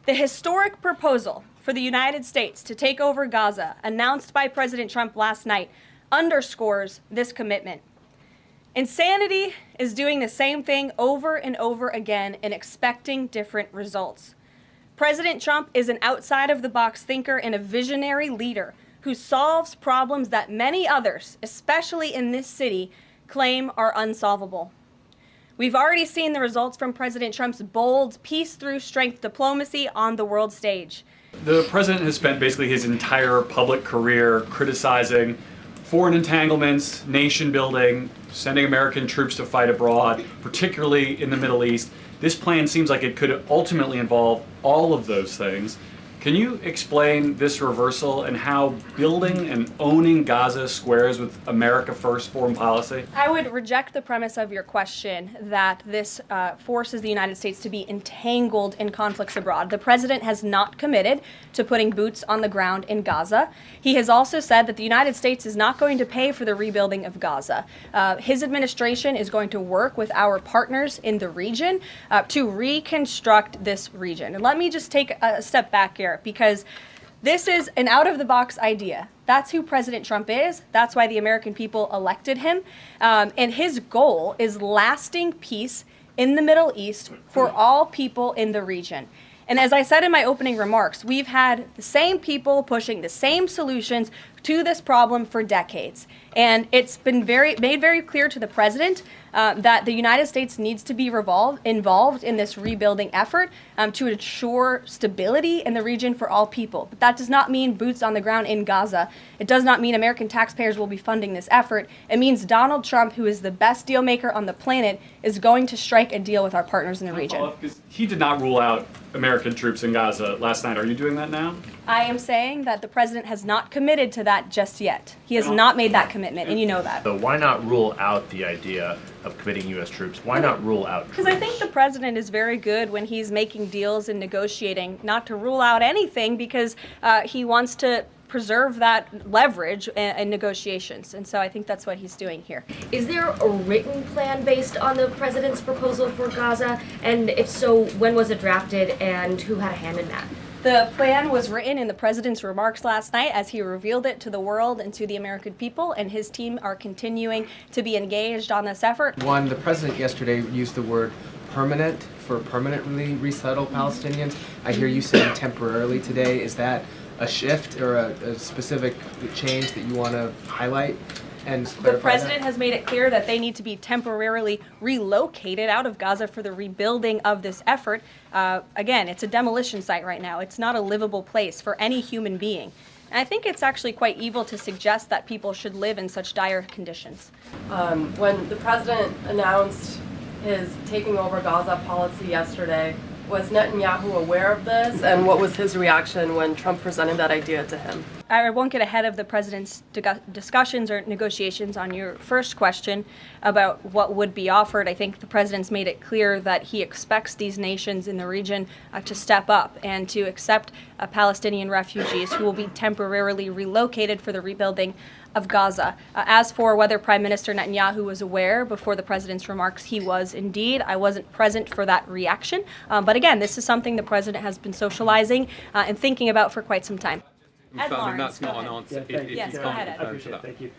The historic proposal for the United States to take over Gaza, announced by President Trump last night, underscores this commitment. Insanity is doing the same thing over and over again and expecting different results. President Trump is an outside-of-the-box thinker and a visionary leader who solves problems that many others, especially in this city, claim are unsolvable. We've already seen the results from President Trump's bold peace-through-strength diplomacy on the world stage. The president has spent basically his entire public career criticizing foreign entanglements, nation building, sending American troops to fight abroad, particularly in the Middle East. This plan seems like it could ultimately involve all of those things. Can you explain this reversal and how building and owning Gaza squares with America First foreign policy? I would reject the premise of your question that this forces the United States to be entangled in conflicts abroad. The president has not committed to putting boots on the ground in Gaza. He has also said that the United States is not going to pay for the rebuilding of Gaza. His administration is going to work with our partners in the region to reconstruct this region. And let me just take a step back here, because this is an out-of-the-box idea. That's who President Trump is. That's why the American people elected him. And his goal is lasting peace in the Middle East for all people in the region. And as I said in my opening remarks, we've had the same people pushing the same solutions to this problem for decades. And it's been made very clear to the president that the United States needs to be involved in this rebuilding effort to ensure stability in the region for all people. But that does not mean boots on the ground in Gaza. It does not mean American taxpayers will be funding this effort. It means Donald Trump, who is the best deal maker on the planet, is going to strike a deal with our partners in the region. He did not rule out American troops in Gaza last night. Are you doing that now? I am saying that the president has not committed to that just yet. He has not made that commitment, and you know that. So why not rule out the idea of committing U.S. troops? Why not rule out troops? Because I think the president is very good when he's making deals and negotiating not to rule out anything, because he wants to preserve that leverage in negotiations. And so I think that's what he's doing here. Is there a written plan based on the president's proposal for Gaza? And if so, when was it drafted and who had a hand in that? The plan was written in the president's remarks last night as he revealed it to the world and to the American people, and his team are continuing to be engaged on this effort. One, the president yesterday used the word permanent for permanently resettle Palestinians. I hear you saying temporarily today. Is that a shift or a specific change that you want to highlight? And the president has made it clear that they need to be temporarily relocated out of Gaza for the rebuilding of this effort. Again, it's a demolition site right now. It's not a livable place for any human being. And I think it's actually quite evil to suggest that people should live in such dire conditions. When the president announced his taking over Gaza policy yesterday, was Netanyahu aware of this, and what was his reaction when Trump presented that idea to him? I won't get ahead of the president's discussions or negotiations on your first question about what would be offered. I think the president's made it clear that he expects these nations in the region to step up and to accept Palestinian refugees who will be temporarily relocated for the rebuilding of Gaza. As for whether Prime Minister Netanyahu was aware before the president's remarks, he was indeed. I wasn't present for that reaction. But again, this is something the president has been socializing and thinking about for quite some time. That's not an answer. Yes, go ahead, Ed. Thank you.